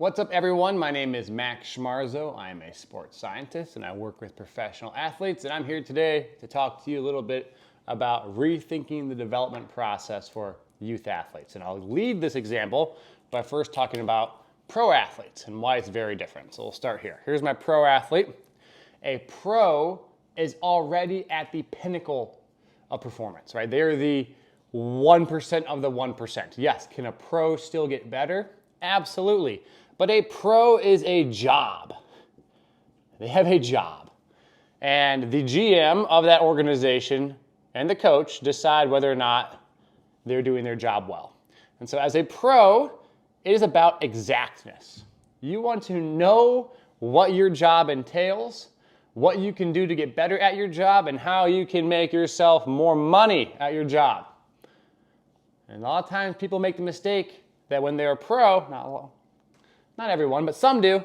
What's up, everyone? My name is Max Schmarzo. I am a sports scientist and I work with professional athletes, and I'm here today to talk to you a little bit about rethinking the development process for youth athletes. And I'll lead this example by first talking about pro athletes and why it's very different. So we'll start here. Here's my pro athlete. A pro is already at the pinnacle of performance, right? They're the 1% of the 1%. Yes, can a pro still get better? Absolutely. But a pro is a job. They have a job. And the GM of that organization and the coach decide whether or not they're doing their job well. And so as a pro, it is about exactness. You want to know what your job entails, what you can do to get better at your job, and how you can make yourself more money at your job. And a lot of times people make the mistake that when they're a pro, not everyone, but some do,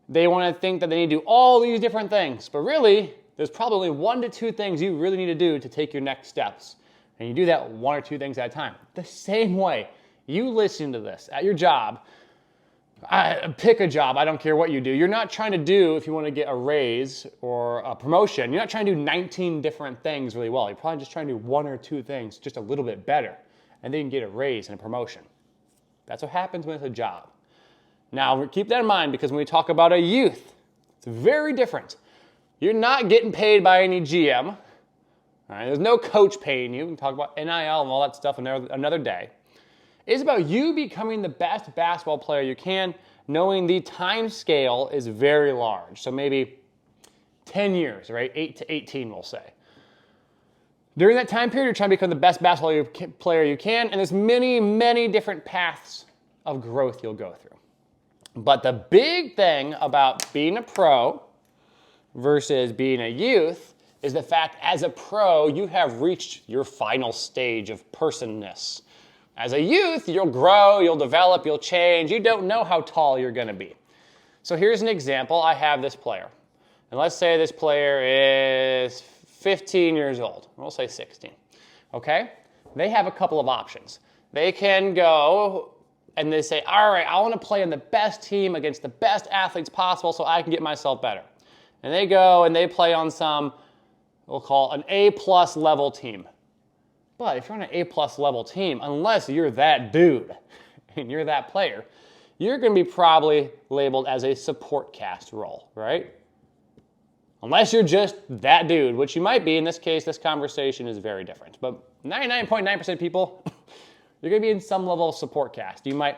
they want to think that they need to do all these different things. But really, there's probably 1 to 2 things you really need to do to take your next steps. And you do that 1 or 2 things at a time. The same way, you listen to this at your job. Pick a job, I don't care what you do. You're not trying to do, if you want to get a raise or a promotion, you're not trying to do 19 different things really well. You're probably just trying to do 1 or 2 things just a little bit better. And then you can get a raise and a promotion. That's what happens when it's a job. Now, keep that in mind, because when we talk about a youth, it's very different. You're not getting paid by any GM. All right? There's no coach paying you. We can talk about NIL and all that stuff another day. It's about you becoming the best basketball player you can, knowing the time scale is very large. So maybe 10 years, right? 8 to 18, we'll say. During that time period, you're trying to become the best basketball player you can, and there's many, many different paths of growth you'll go through. But the big thing about being a pro versus being a youth is the fact, as a pro, you have reached your final stage of personness. As a youth, you'll grow, you'll develop, you'll change. You don't know how tall you're going to be. So here's an example. I have this player. And let's say this player is 15 years old. We'll say 16. Okay? They have a couple of options. They can go and they say, all right, I want to play on the best team against the best athletes possible so I can get myself better. And they go and they play on some, we'll call an A-plus level team. But if you're on an A-plus level team, unless you're that dude and you're that player, you're going to be probably labeled as a support cast role, right? Unless you're just that dude, which you might be. In this case, this conversation is very different. But 99.9% of people, you're going to be in some level of support cast. You might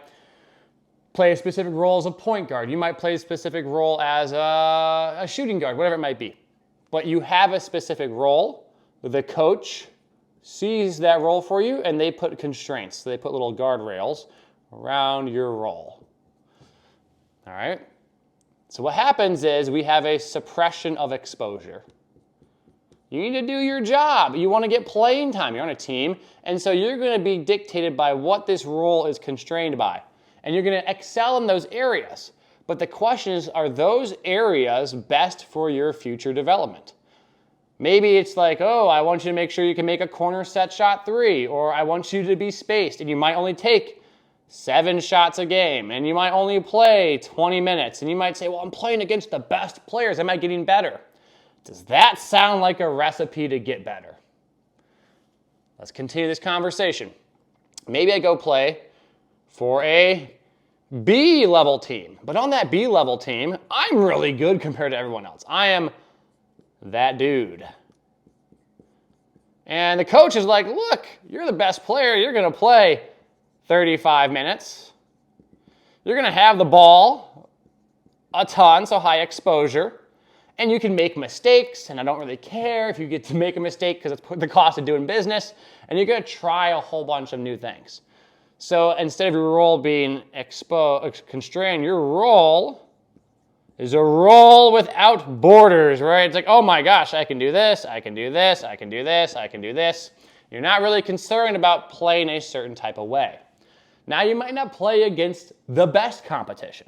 play a specific role as a point guard. You might play a specific role as a shooting guard, whatever it might be. But you have a specific role. The coach sees that role for you, and they put constraints. So they put little guardrails around your role. All right? So what happens is we have a suppression of exposure. You need to do your job. You want to get playing time. You're on a team, and so you're going to be dictated by what this role is constrained by. And you're going to excel in those areas. But the question is, are those areas best for your future development? Maybe it's like, oh, I want you to make sure you can make a corner set shot 3, or I want you to be spaced, and you might only take 7 shots a game, and you might only play 20 minutes, and you might say, well, I'm playing against the best players. Am I getting better? Does that sound like a recipe to get better? Let's continue this conversation. Maybe I go play for a B-level team, but on that B-level team, I'm really good compared to everyone else. I am that dude. And the coach is like, look, you're the best player. You're going to play 35 minutes. You're going to have the ball a ton, so high exposure. And you can make mistakes, and I don't really care if you get to make a mistake because it's the cost of doing business. And you're going to try a whole bunch of new things. So instead of your role being constrained, your role is a role without borders, right? It's like, oh my gosh, I can do this, I can do this, I can do this, I can do this. You're not really concerned about playing a certain type of way. Now, you might not play against the best competition,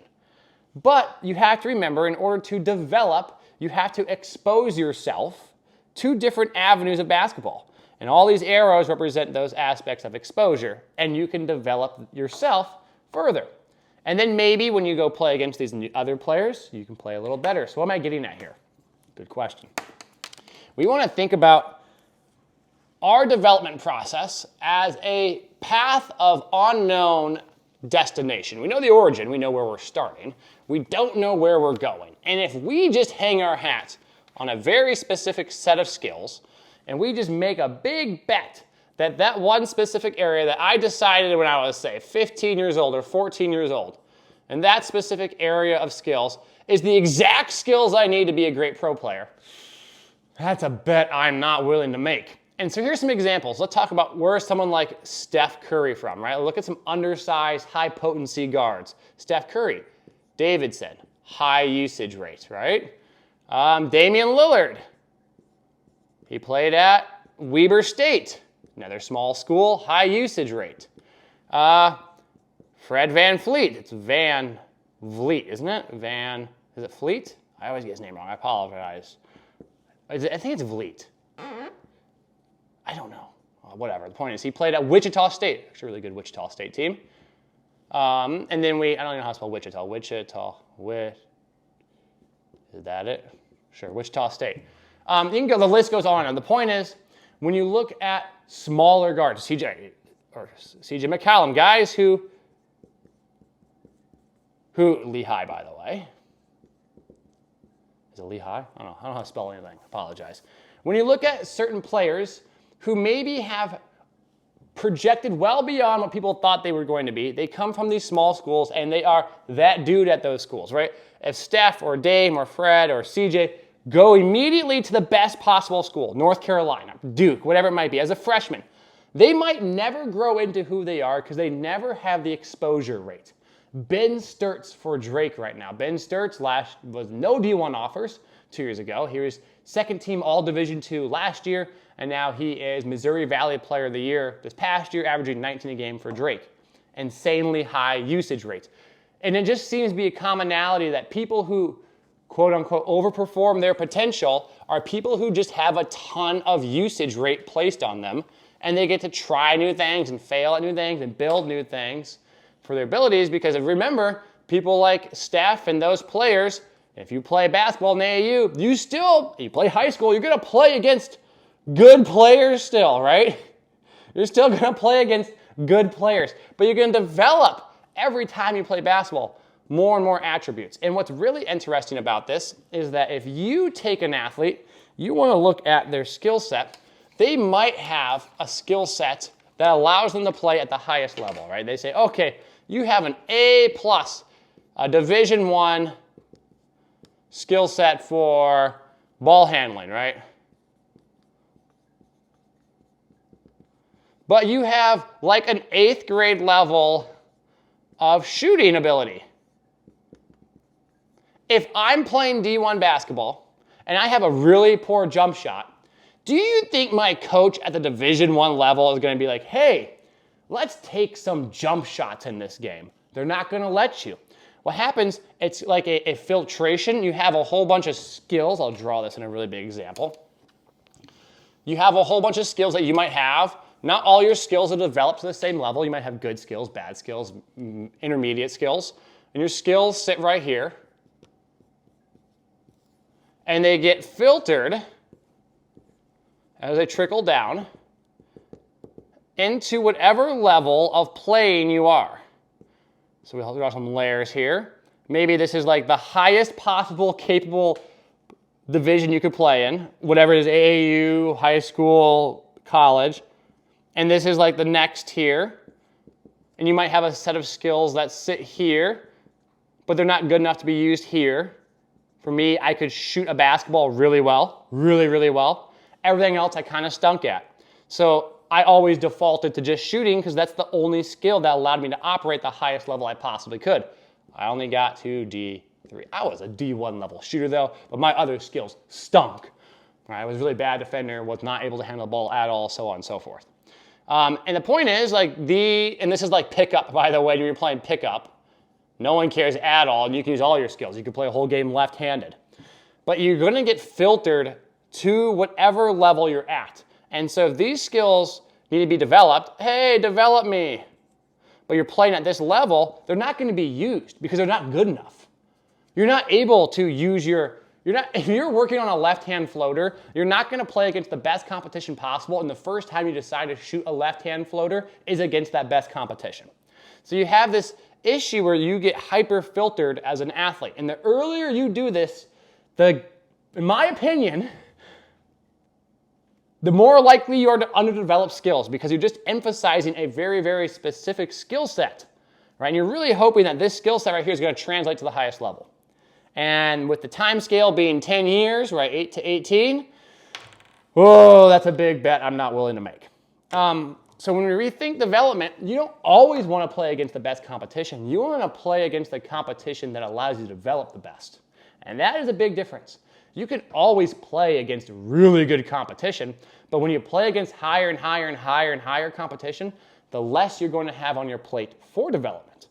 but you have to remember, in order to develop, you have to expose yourself to different avenues of basketball. And all these arrows represent those aspects of exposure, and you can develop yourself further. And then maybe when you go play against these other players, you can play a little better. So what am I getting at here? Good question. We want to think about our development process as a path of unknown destination. We know the origin, we know where we're starting. We don't know where we're going. And if we just hang our hat on a very specific set of skills, and we just make a big bet that that one specific area that I decided when I was, say, 15 years old or 14 years old, and that specific area of skills is the exact skills I need to be a great pro player, that's a bet I'm not willing to make. And so here's some examples. Let's talk about where someone like Steph Curry from, right? Look at some undersized, high-potency guards. Steph Curry, Davidson, high usage rate, right? Damian Lillard, he played at Weber State, another small school, high usage rate. Fred Van Fleet, it's Van Vliet, isn't it? Is it Fleet? I always get his name wrong, I apologize. I think it's Vliet. I don't know. Whatever. The point is, he played at Wichita State. Actually, a really good Wichita State team. And then I don't even know how to spell Wichita. Is that it? Sure, Wichita State. You can go, the list goes on. And the point is, when you look at smaller guards, CJ McCallum, guys who Lehigh, by the way. Is it Lehigh? I don't know how to spell anything. Apologize. When you look at certain players who maybe have projected well beyond what people thought they were going to be. They come from these small schools, and they are that dude at those schools, right? If Steph or Dame or Fred or CJ go immediately to the best possible school, North Carolina, Duke, whatever it might be, as a freshman, they might never grow into who they are because they never have the exposure rate. Ben Sturtz for Drake right now. Ben Sturtz was no D1 offers 2 years ago. He was second team All Division II last year, and now he is Missouri Valley Player of the Year this past year, averaging 19 a game for Drake. Insanely high usage rates. And it just seems to be a commonality that people who, quote unquote, overperform their potential are people who just have a ton of usage rate placed on them, and they get to try new things and fail at new things and build new things for their abilities, because remember, people like Steph and those players, if you play basketball in AAU, you play high school, you're going to play against good players still, right? You're still going to play against good players, but you're going to develop every time you play basketball more and more attributes. And what's really interesting about this is that if you take an athlete, you want to look at their skill set, they might have a skill set that allows them to play at the highest level, right? They say, okay, you have an A+, a Division I skill set for ball handling, right? But you have like an 8th grade level of shooting ability. If I'm playing D1 basketball and I have a really poor jump shot, do you think my coach at the Division I level is going to be like, hey, let's take some jump shots in this game? They're not going to let you. What happens, it's like a filtration. You have a whole bunch of skills. I'll draw this in a really big example. You have a whole bunch of skills that you might have. Not all your skills are developed to the same level. You might have good skills, bad skills, intermediate skills. And your skills sit right here. And they get filtered as they trickle down into whatever level of playing you are. So we'll draw some layers here. Maybe this is like the highest possible capable division you could play in, whatever it is, AAU, high school, college. And this is like the next here. And you might have a set of skills that sit here, but they're not good enough to be used here. For me, I could shoot a basketball really well, really, really well. Everything else I kind of stunk at. So I always defaulted to just shooting because that's the only skill that allowed me to operate the highest level I possibly could. I only got to D3. I was a D1 level shooter though, but my other skills stunk. I was a really bad defender, was not able to handle the ball at all, so on and so forth. And the point is, and this is like pickup, by the way, when you're playing pickup. No one cares at all, and you can use all your skills. You can play a whole game left-handed. But you're going to get filtered to whatever level you're at. And so if these skills need to be developed, hey, develop me. but you're playing at this level, they're not going to be used because they're not good enough. You're not able to use if you're working on a left-hand floater, you're not going to play against the best competition possible, and the first time you decide to shoot a left-hand floater is against that best competition. So you have this issue where you get hyper-filtered as an athlete. And the earlier you do this, in my opinion, the more likely you are to underdevelop skills because you're just emphasizing a very, very specific skill set, right? And you're really hoping that this skill set right here is going to translate to the highest level. And with the time scale being 10 years, right, 8 to 18, whoa, that's a big bet I'm not willing to make. So when we rethink development, you don't always want to play against the best competition. You want to play against the competition that allows you to develop the best. And that is a big difference. You can always play against really good competition, but when you play against higher and higher and higher and higher competition, the less you're going to have on your plate for development.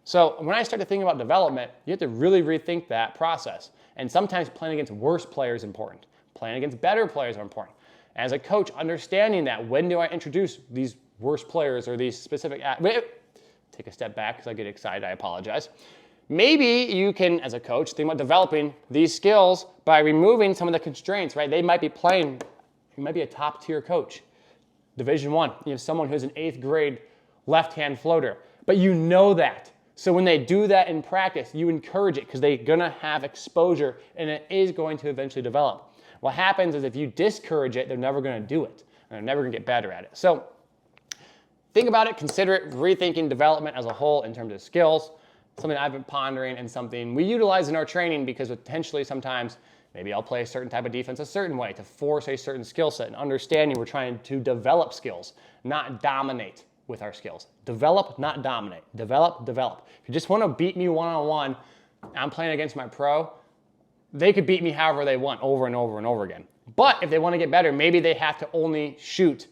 So when I started thinking about development, you have to really rethink that process. And sometimes playing against worse players is important. Playing against better players are important. As a coach, understanding that when do I introduce these worse players or these specific... Take a step back because I get excited, I apologize. Maybe you can, as a coach, think about developing these skills by removing some of the constraints, right? They might be playing, you might be a top tier coach. Division I, you have someone who's an 8th grade left-hand floater, but you know that. So when they do that in practice, you encourage it because they're gonna have exposure and it is going to eventually develop. What happens is if you discourage it, they're never gonna do it and they're never gonna get better at it. So think about it, consider it, rethinking development as a whole in terms of skills, something I've been pondering and something we utilize in our training because potentially sometimes maybe I'll play a certain type of defense a certain way to force a certain skill set and understanding we're trying to develop skills, not dominate with our skills. Develop, not dominate. Develop, develop. If you just want to beat me one-on-one, I'm playing against my pro, they could beat me however they want over and over and over again. But if they want to get better, maybe they have to only shoot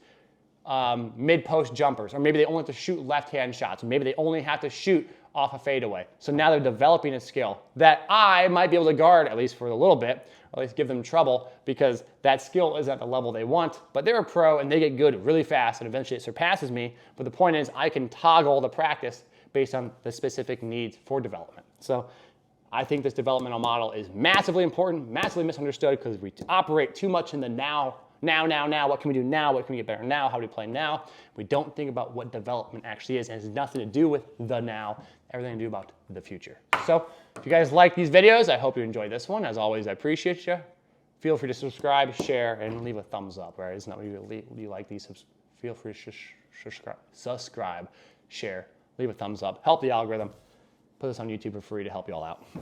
mid-post jumpers, or maybe they only have to shoot left-hand shots, or maybe they only have to shoot off a fadeaway. So now they're developing a skill that I might be able to guard, at least for a little bit, or at least give them trouble because that skill isn't at the level they want, but they're a pro and they get good really fast and eventually it surpasses me. But the point is I can toggle the practice based on the specific needs for development. So I think this developmental model is massively important, massively misunderstood because we operate too much in the now. What can we do now? What can we get better now? How do we play now? We don't think about what development actually is, and it has nothing to do with the now, everything to do about the future. So if you guys like these videos, I hope you enjoyed this one. As always, I appreciate you. Feel free to subscribe, share, and leave a thumbs up, right? It's not what you like these, feel free to subscribe, share, leave a thumbs up, help the algorithm. Put this on YouTube for free to help you all out.